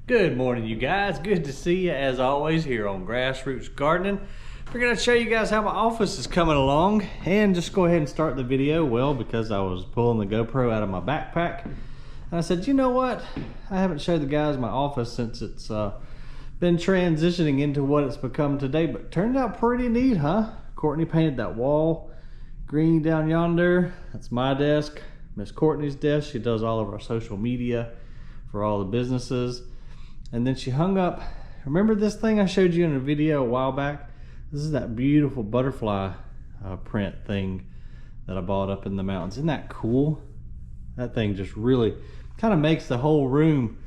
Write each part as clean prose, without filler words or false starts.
Good morning, you guys. Good to see you as always here on Grassroots Gardening. We're gonna show you guys how my office is coming along and just go ahead and start the video. Well, because I was pulling the GoPro out of my backpack and I said, you know what? I haven't showed the guys my office since it's been transitioning into what it's become today, but it turned out pretty neat, huh? Courtney painted that wall green down yonder. That's my desk. Miss Courtney's desk. She does all of our social media for all the businesses. And then she hung up, remember this thing I showed you in a video a while back? This is that beautiful butterfly print thing that I bought up in the mountains. Isn't that cool? That thing just really kind of makes the whole room.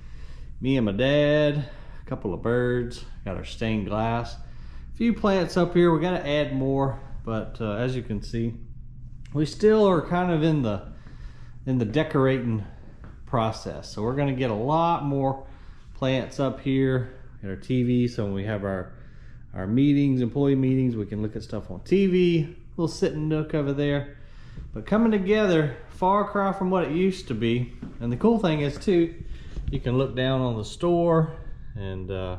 Me and my dad, a couple of birds, got our stained glass. A few plants up here, we gotta add more, but as you can see, we still are kind of in the decorating process. So we're gonna get a lot more plants up here at our TV, so when we have our meetings, employee meetings, we can look at stuff on TV. Little sitting nook over there, but coming together, far cry from what it used to be. And the cool thing is too, you can look down on the store, and as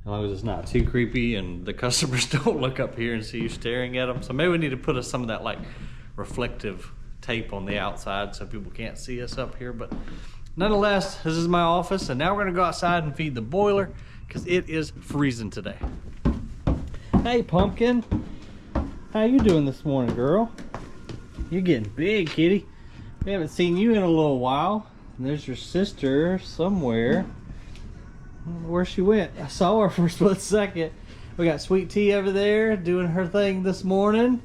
long as it's not too creepy and the customers don't look up here and see you staring at them. So maybe we need to put some of that like reflective tape on the outside so people can't see us up here. But nonetheless, this is my office, and now we're gonna go outside and feed the boiler because it is freezing today. Hey Pumpkin, how you doing this morning, girl? You're getting big, kitty. We haven't seen you in a little while. And there's your sister somewhere. I don't know where she went. I saw her for a split second. We got Sweet Tea over there doing her thing this morning.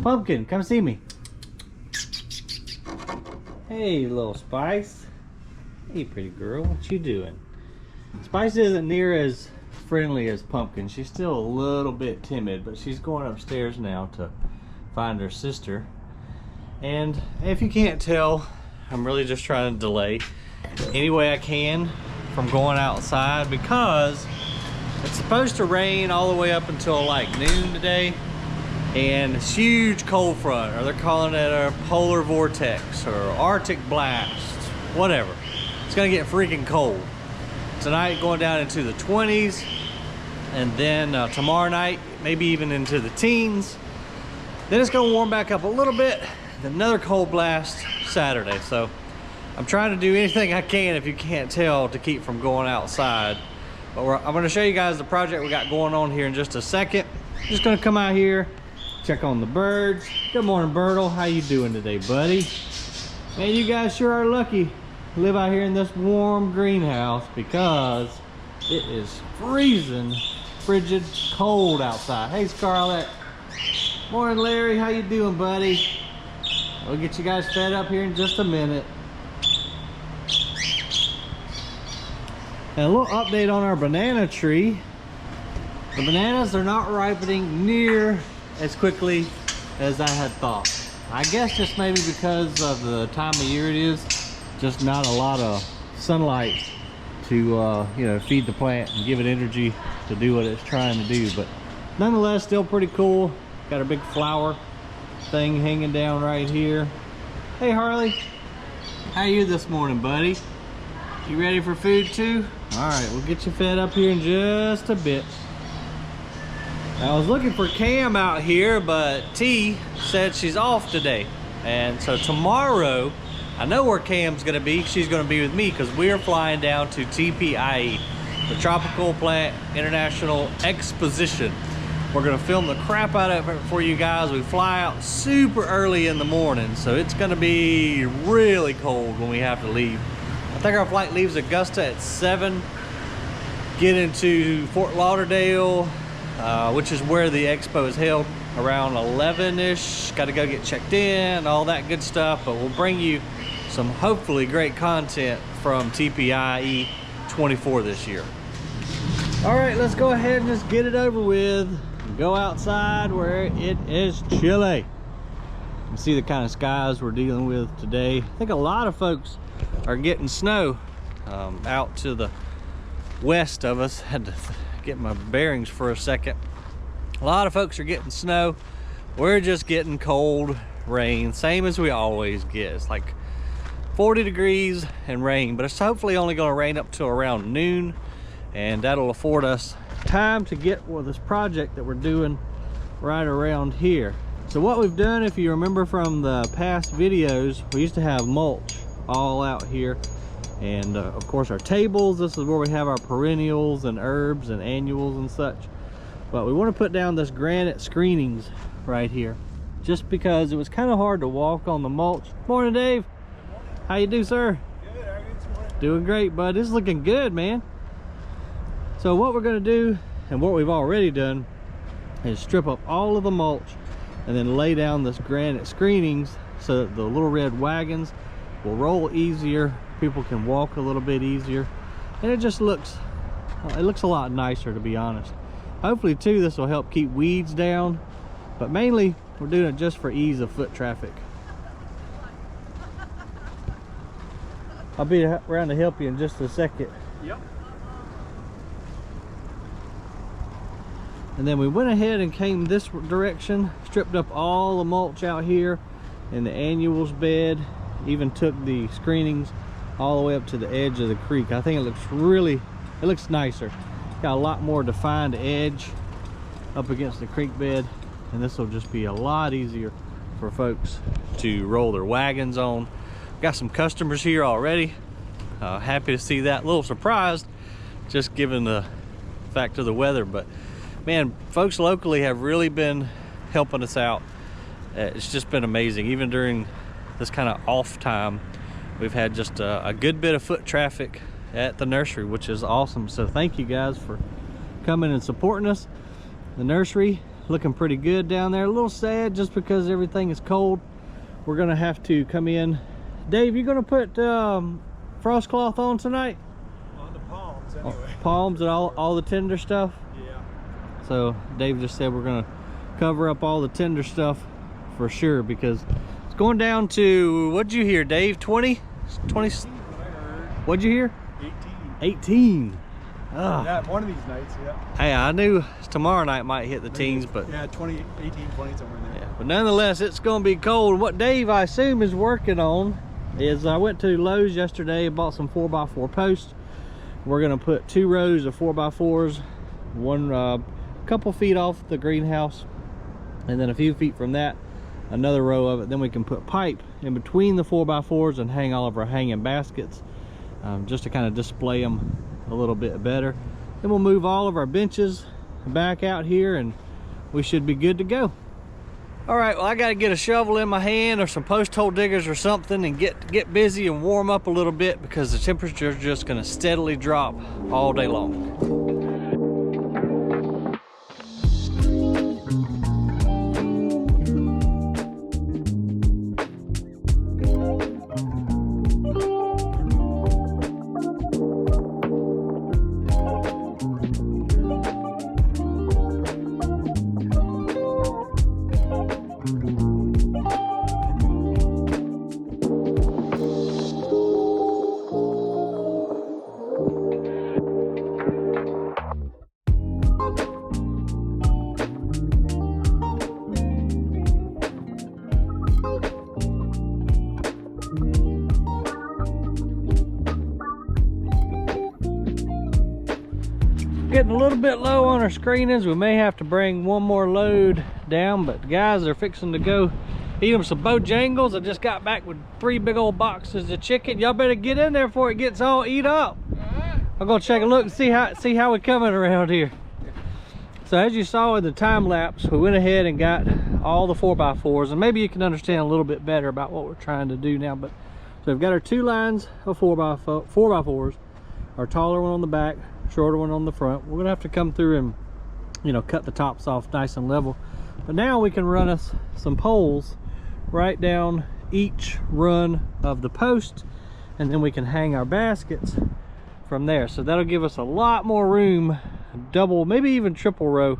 Pumpkin, come see me. Hey, little Spice. Hey, pretty girl, what you doing? Spice isn't near as friendly as Pumpkin. She's still a little bit timid, but she's going upstairs now to find her sister. And if you can't tell, I'm really just trying to delay any way I can from going outside because it's supposed to rain all the way up until like noon today. And it's huge cold front, or they're calling it a polar vortex or Arctic blast, whatever. It's gonna get freaking cold. Tonight going down into the 20s, and then tomorrow night, maybe even into the teens. Then it's gonna warm back up a little bit, then another cold blast Saturday. So I'm trying to do anything I can, if you can't tell, to keep from going outside. But I'm gonna show you guys the project we got going on here in just a second. Just gonna come out here, check on the birds. Good morning, Bertle. How you doing today, buddy? Man, you guys sure are lucky to live out here in this warm greenhouse because it is freezing, frigid cold outside. Hey, Scarlett. Morning, Larry. How you doing, buddy? We'll get you guys fed up here in just a minute. And a little update on our banana tree. The bananas are not ripening near as quickly as I had thought. I guess just maybe because of the time of year it is, just not a lot of sunlight to you know, feed the plant and give it energy to do what it's trying to do. But nonetheless, still pretty cool. Got a big flower thing hanging down right here. Hey Harley, how you this morning, buddy? You ready for food too? All right, we'll get you fed up here in just a bit. I was looking for Cam out here, but T said she's off today. And so tomorrow, I know where Cam's gonna be. She's gonna be with me because we're flying down to TPIE, the Tropical Plant International Exposition. We're gonna film the crap out of it for you guys. We fly out super early in the morning, so it's gonna be really cold when we have to leave. I think our flight leaves Augusta at 7, get into Fort Lauderdale, which is where the expo is held, around 11-ish. Got to go get checked in, all that good stuff, but we'll bring you some hopefully great content from TPIE 24 this year. All right, let's go ahead and just get it over with and go outside where it is chilly. You can see the kind of skies we're dealing with today. I think a lot of folks are getting snow out to the west of us. Had to get my bearings for a second. A lot of folks are getting snow. We're just getting cold rain, same as we always get. It's like 40 degrees and rain, but it's hopefully only going to rain up till around noon, and that'll afford us time to get with this project that we're doing right around here. So what we've done, if you remember from the past videos, we used to have mulch all out here, and of course our tables. This is where we have our perennials and herbs and annuals and such, but we want to put down this granite screenings right here, just because it was kind of hard to walk on the mulch. Morning, Dave. How you do, sir? Good. How are you this morning? Doing great, bud. This is looking good, man. So what we're going to do, and what we've already done, is strip up all of the mulch and then lay down this granite screenings so that the little red wagons will roll easier, people can walk a little bit easier, and it just looks a lot nicer, to be honest. Hopefully too, this will help keep weeds down, but mainly we're doing it just for ease of foot traffic. I'll be around to help you in just a second. Yep. And then we went ahead and came this direction, stripped up all the mulch out here in the annuals bed, even took the screenings all the way up to the edge of the creek. I think it looks nicer. Got a lot more defined edge up against the creek bed, and this will just be a lot easier for folks to roll their wagons on. Got some customers here already. Happy to see that. A little surprised, just given the fact of the weather, but man, folks locally have really been helping us out. It's just been amazing. Even during this kind of off time, we've had just a good bit of foot traffic at the nursery, which is awesome. So thank you guys for coming and supporting us. The nursery looking pretty good down there. A little sad just because everything is cold. We're gonna have to come in. Dave, you gonna put frost cloth on tonight? On the palms, anyway. Palms and all the tender stuff? Yeah. So Dave just said we're gonna cover up all the tender stuff for sure, because it's going down to, what'd you hear, Dave? 20? 20? What'd you hear? 18. 18. Yeah, one of these nights, yeah. Hey, I knew tomorrow night might hit the teens, but yeah, 20, 18, 20, somewhere in there. yeah, but nonetheless, it's gonna be cold. What Dave, I assume, is working on is, I went to Lowe's yesterday and bought some 4x4 posts. We're gonna put 2 rows of 4x4s, one couple feet off the greenhouse, and then a few feet from that, another row of it. Then we can put pipe in between the 4x4s and hang all of our hanging baskets, just to kind of display them a little bit better. Then we'll move all of our benches back out here and we should be good to go. All right, well, I got to get a shovel in my hand or some post hole diggers or something and get busy and warm up a little bit, because the temperature is just going to steadily drop all day long. Getting a little bit low on our screenings. We may have to bring one more load down, but guys are fixing to go eat them some Bojangles. I just got back with 3 big old boxes of chicken. Y'all better get in there before it gets all eat up. I'm gonna check a look and see how we're coming around here. So as you saw in the time lapse, we went ahead and got all the 4x4s, and maybe you can understand a little bit better about what we're trying to do now. But so we've got our 2 lines of 4x4s, our taller one on the back, shorter one on the front. We're gonna have to come through and, you know, cut the tops off nice and level. But now we can run us some poles right down each run of the post, and then we can hang our baskets from there. So that'll give us a lot more room, double, maybe even triple row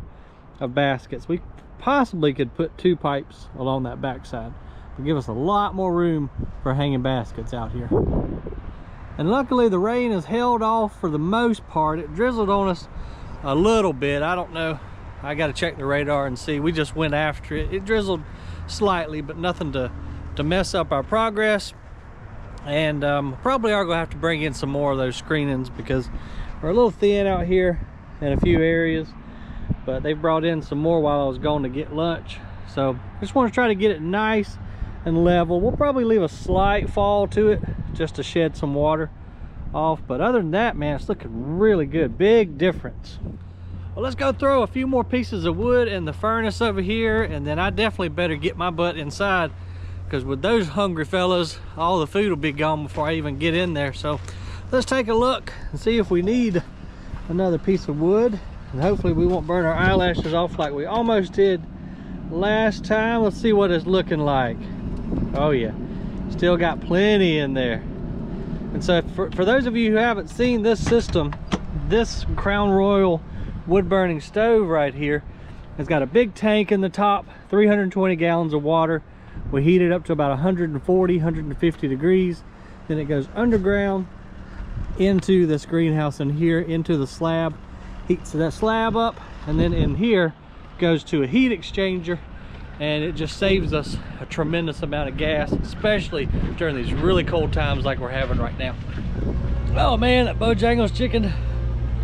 of baskets. We possibly could put 2 pipes along that backside. It'll give us a lot more room for hanging baskets out here. And luckily the rain has held off for the most part. It drizzled on us a little bit. I don't know, I got to check the radar and see. We just went after it. It drizzled slightly, but nothing to mess up our progress. And probably are gonna have to bring in some more of those screenings because we're a little thin out here in a few areas, but they brought in some more while I was going to get lunch. So I just want to try to get it nice and level. We'll probably leave a slight fall to it just to shed some water off, but other than that, man, it's looking really good. Big difference. Well, let's go throw a few more pieces of wood in the furnace over here, and then I definitely better get my butt inside, because with those hungry fellas, all the food will be gone before I even get in there. So let's take a look and see if we need another piece of wood, and hopefully we won't burn our eyelashes off like we almost did last time. Let's see what it's looking like. Oh yeah, still got plenty in there. And so for those of you who haven't seen this system, this Crown Royal wood burning stove right here has got a big tank in the top, 320 gallons of water. We heat it up to about 140, 150 degrees. Then it goes underground into this greenhouse in here, into the slab, heats that slab up, and then in here goes to a heat exchanger, and it just saves us a tremendous amount of gas, especially during these really cold times like we're having right now. Oh man, that Bojangles chicken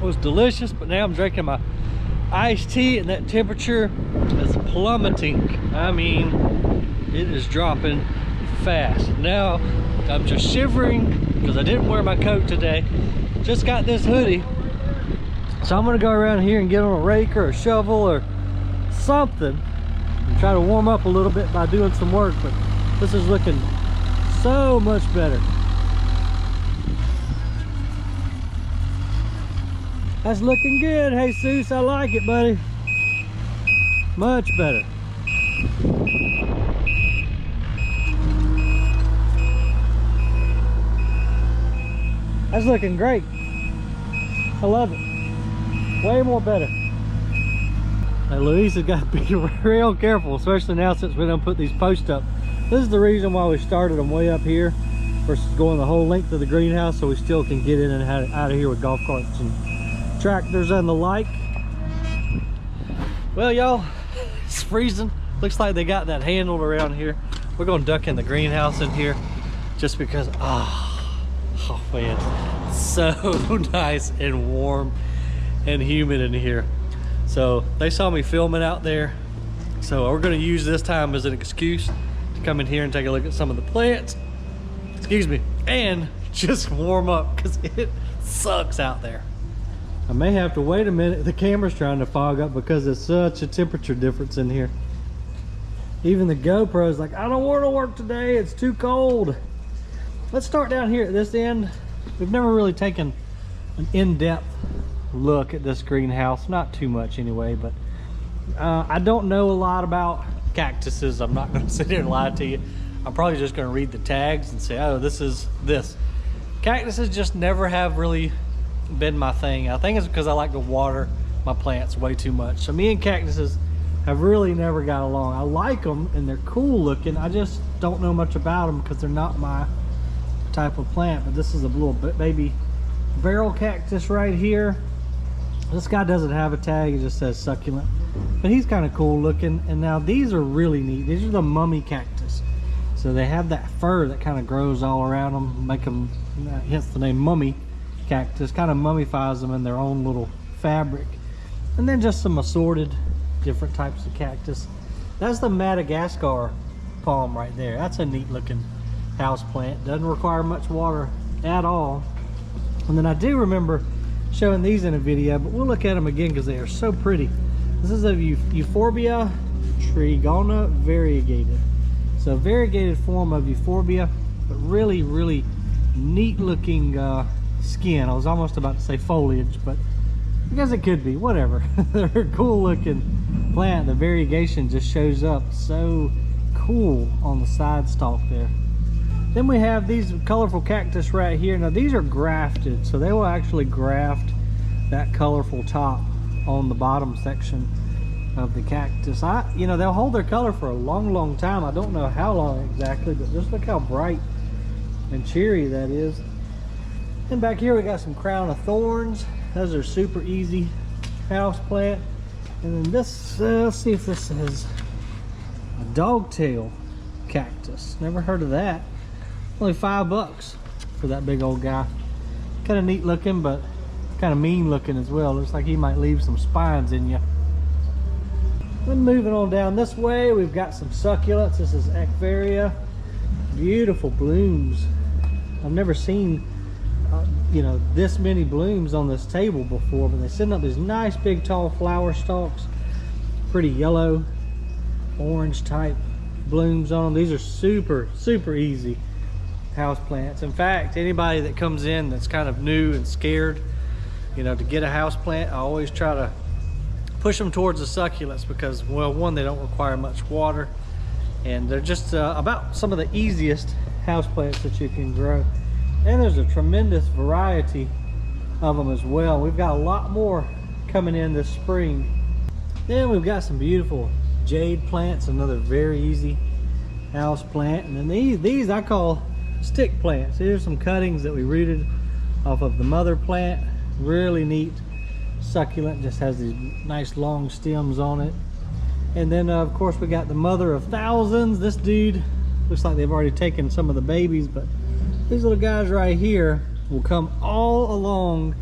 was delicious, but now I'm drinking my iced tea and that temperature is plummeting. I mean, it is dropping fast. Now I'm just shivering because I didn't wear my coat today. Just got this hoodie. So I'm gonna go around here and get on a rake or a shovel or something and try to warm up a little bit by doing some work, but this is looking so much better. That's looking good, Jesus. I like it, buddy. Much better. That's looking great. I love it. Way more better. Now, Luis has got to be real careful, especially now since we don't put these posts up. This is the reason why we started them way up here versus going the whole length of the greenhouse, so we still can get in and out of here with golf carts and tractors and the like. Well, y'all, it's freezing. Looks like they got that handled around here. We're gonna duck in the greenhouse in here just because, oh man, so nice and warm and humid in here. So they saw me filming out there, so we're gonna use this time as an excuse to come in here and take a look at some of the plants, excuse me, and just warm up because it sucks out there. I may have to wait a minute. The camera's trying to fog up because there's such a temperature difference in here. Even the GoPro's like, I don't want to work today, it's too cold. Let's start down here at this end. We've never really taken an in-depth look at this greenhouse, not too much anyway, but I don't know a lot about cactuses. I'm not going to sit here and lie to you. I'm probably just going to read the tags and say, oh, this is this. Cactuses just never have really been my thing. I think it's because I like to water my plants way too much. So me and cactuses have really never got along. I like them and they're cool looking. I just don't know much about them because they're not my type of plant. But this is a little baby barrel cactus right here. This guy doesn't have a tag, it just says succulent, but he's kind of cool looking. And now these are really neat. These are the mummy cactus. So they have that fur that kind of grows all around them, make them, hence the name mummy cactus, kind of mummifies them in their own little fabric. And then just some assorted different types of cactus. That's the Madagascar palm right there. That's a neat looking house plant. Doesn't require much water at all. And then I do remember showing these in a video, but we'll look at them again because they are so pretty. This is a Euphorbia trigona variegated. So variegated form of Euphorbia, but really, really neat looking skin. I was almost about to say foliage, but I guess it could be, whatever. They're a cool looking plant. The variegation just shows up so cool on the side stalk there. Then we have these colorful cactus right here. Now these are grafted, so they will actually graft that colorful top on the bottom section of the cactus. You know, they'll hold their color for a long time. I don't know how long exactly, but just look how bright and cheery that is. And back here we got some crown of thorns. Those are super easy house plant. And then this, let's see if this is a dogtail cactus. Never heard of that. Only $5 for that big old guy. Kind of neat looking, but kind of mean looking as well. Looks like he might leave some spines in you. Then moving on down this way, we've got some succulents. This is Echeveria. Beautiful blooms. I've never seen you know, this many blooms on this table before, but they send up these nice big tall flower stalks. Pretty yellow, orange type blooms on them. These are super easy house plants. In fact, anybody that comes in that's kind of new and scared, you know, to get a house plant, I always try to push them towards the succulents because, well, one, they don't require much water, and they're just about some of the easiest house plants that you can grow. And there's a tremendous variety of them as well. We've got a lot more coming in this spring. Then we've got some beautiful jade plants, another very easy house plant. And then these I call stick plants. Here's some cuttings that we rooted off of the mother plant. Really neat succulent, just has these nice long stems on it. And then of course we got the mother of thousands. This dude looks like they've already taken some of the babies, but these little guys right here will come all along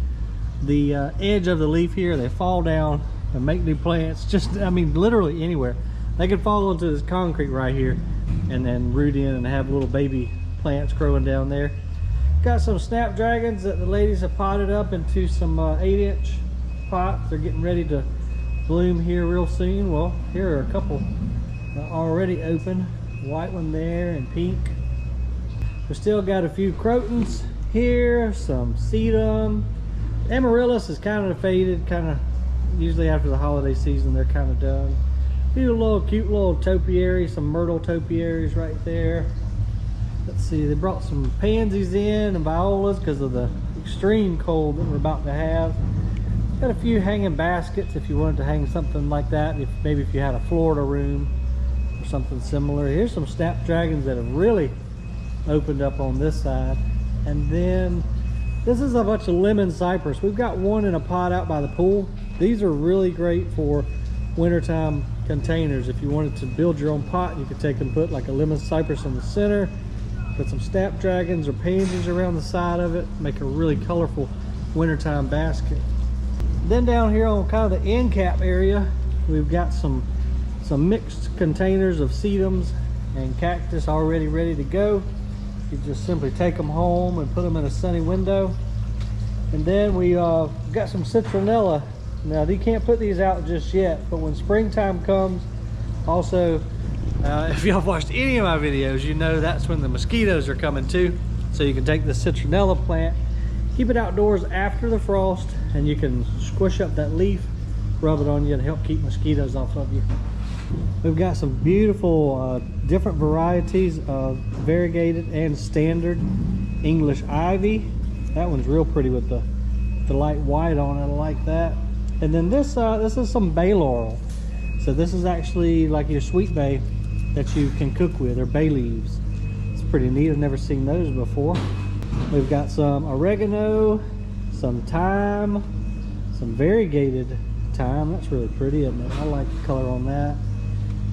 the edge of the leaf here. They fall down and make new plants. Just, I mean, literally anywhere. They can fall into this concrete right here and then root in and have little baby plants growing down there. Got some snapdragons that the ladies have potted up into some 8-inch pots. They're getting ready to bloom here real soon. Well, here are a couple already open. White one there and pink. We still got a few crotons here, some sedum. Amaryllis is kind of faded, kind of usually after the holiday season they're kind of done. A few little cute little topiaries, some myrtle topiaries right there. Let's see, they brought some pansies in and violas because of the extreme cold that we're about to have. Got a few hanging baskets if you wanted to hang something like that, maybe if you had a Florida room or something similar. Here's some snapdragons that have really opened up on this side. And then this is a bunch of lemon cypress. We've got one in a pot out by the pool. These are really great for wintertime containers. If you wanted to build your own pot, you could take and put like a lemon cypress in the center, put some snapdragons or pansies around the side of it, make a really colorful wintertime basket. Then down here on kind of the end cap area, we've got some mixed containers of sedums and cactus already ready to go. You just simply take them home and put them in a sunny window. And then we got some citronella. Now you can't put these out just yet, but when springtime comes, also if y'all watched any of my videos, you know that's when the mosquitoes are coming too. So you can take the citronella plant, keep it outdoors after the frost, and you can squish up that leaf, rub it on you, and help keep mosquitoes off of you. We've got some beautiful different varieties of variegated and standard English ivy. That one's real pretty with the light white on it. I like that. And then this is some bay laurel. So this is actually like your sweet bay that you can cook with, or bay leaves. It's pretty neat. I've never seen those before. We've got some oregano, some thyme, some variegated thyme. That's really pretty, isn't it? I like the color on that.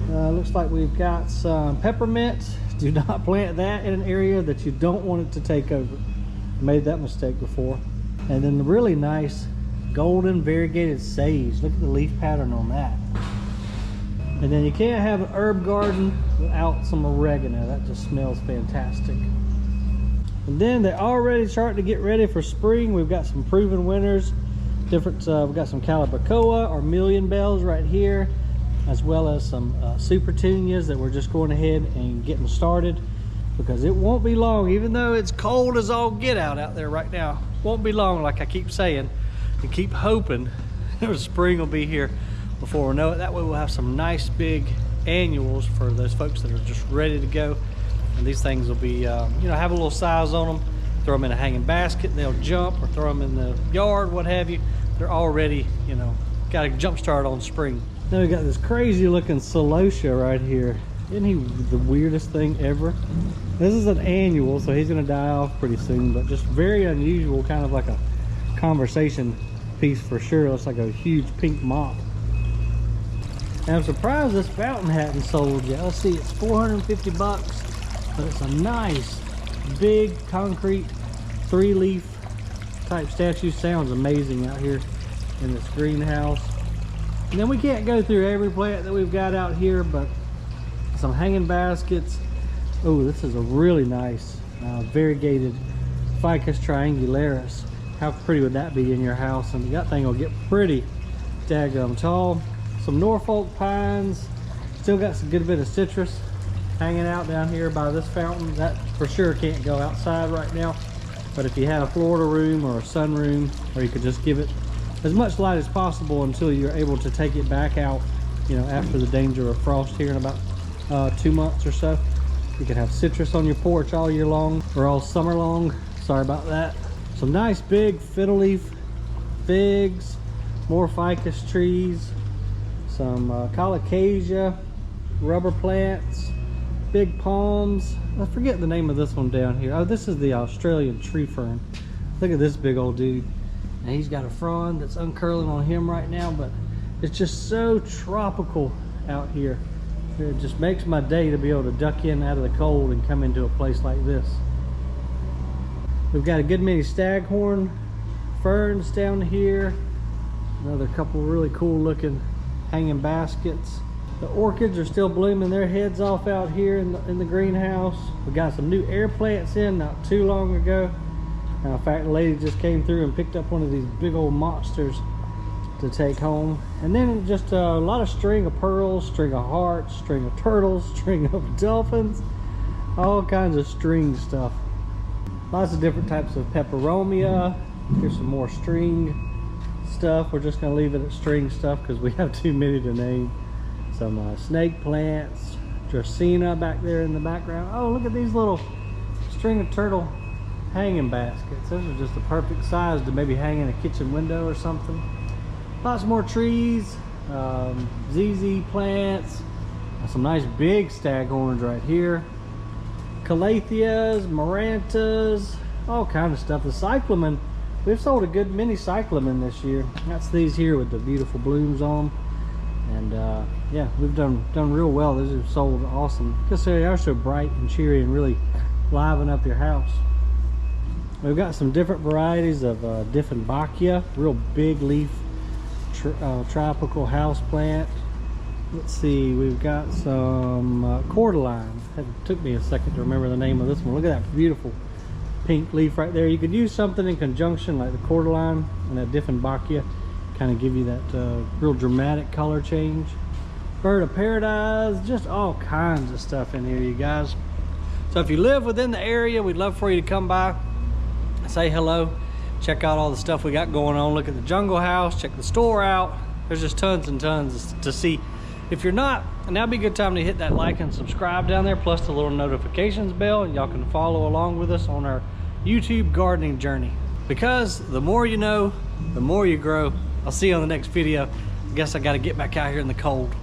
Looks like we've got some peppermint. Do not plant that in an area that you don't want it to take over. I made that mistake before. And then the really nice golden variegated sage. Look at the leaf pattern on that. And then you can't have an herb garden without some oregano. That just smells fantastic. And then they're already starting to get ready for spring. We've got some proven winners. We've got some calibrachoa or million bells right here, as well as some super petunias that we're just going ahead and getting started, because it won't be long, even though it's cold as all get out there right now. Won't be long, like I keep saying and keep hoping spring will be here before we know it. That way we'll have some nice big annuals for those folks that are just ready to go. And these things will be, you know, have a little size on them. Throw them in a hanging basket, they'll jump, or throw them in the yard, what have you. They're already, you know, got a jump start on spring. Then we got this crazy looking celosia right here. Isn't he the weirdest thing ever? This is an annual, so he's gonna die off pretty soon, but just very unusual, kind of like a conversation piece for sure. Looks like a huge pink mop. And I'm surprised this fountain hadn't sold yet. Let's see, it's 450 bucks, but it's a nice big concrete 3-leaf type statue. Sounds amazing out here in this greenhouse. And then we can't go through every plant that we've got out here, but some hanging baskets. Oh, this is a really nice variegated Ficus triangularis. How pretty would that be in your house? And that thing will get pretty daggum tall. Some Norfolk pines. Still got some good bit of citrus hanging out down here by this fountain. That for sure can't go outside right now, but if you had a Florida room or a sunroom, or you could just give it as much light as possible until you're able to take it back out, you know, after the danger of frost here in about 2 months or so. You can have citrus on your porch all year long, or all summer long. Sorry about that. Some nice big fiddle leaf figs, more ficus trees, some colocasia, rubber plants, big palms. I forget the name of this one down here. Oh, this is the Australian tree fern. Look at this big old dude. And he's got a frond that's uncurling on him right now, but it's just so tropical out here. It just makes my day to be able to duck in out of the cold and come into a place like this. We've got a good many staghorn ferns down here. Another couple really cool looking hanging baskets. The orchids are still blooming their heads off out here in the greenhouse. We got some new air plants in not too long ago. In fact, the lady just came through and picked up one of these big old monsters to take home. And then just a lot of string of pearls, string of hearts, string of turtles, string of dolphins, all kinds of string stuff. Lots of different types of peperomia. Here's some more string stuff. We're just gonna leave it at string stuff because we have too many to name. Some snake plants, Dracaena back there in the background. Oh, look at these little string of turtle hanging baskets. Those are just the perfect size to maybe hang in a kitchen window or something. Lots more trees, ZZ plants, some nice big staghorns right here. Calatheas, marantas, all kind of stuff. The cyclamen, we've sold a good many cyclamen this year. That's these here with the beautiful blooms on. And yeah, we've done real well. These have sold awesome because they are so bright and cheery and really liven up your house. We've got some different varieties of Dieffenbachia, real big leaf tropical house plant. Let's see, we've got some cordyline. It took me a second to remember the name of this one. Look at that beautiful pink leaf right there. You could use something in conjunction like the cordyline and that Dieffenbachia, kind of give you that real dramatic color change. Bird of paradise, just all kinds of stuff in here, you guys. So if you live within the area, we'd love for you to come by, say hello, check out all the stuff we got going on. Look at the jungle house, check the store out. There's just tons and tons to see. If you're not, now'd be a good time to hit that like and subscribe down there, plus the little notifications bell, and y'all can follow along with us on our YouTube gardening journey. Because the more you know, the more you grow. I'll see you on the next video. I guess I got to get back out here in the cold.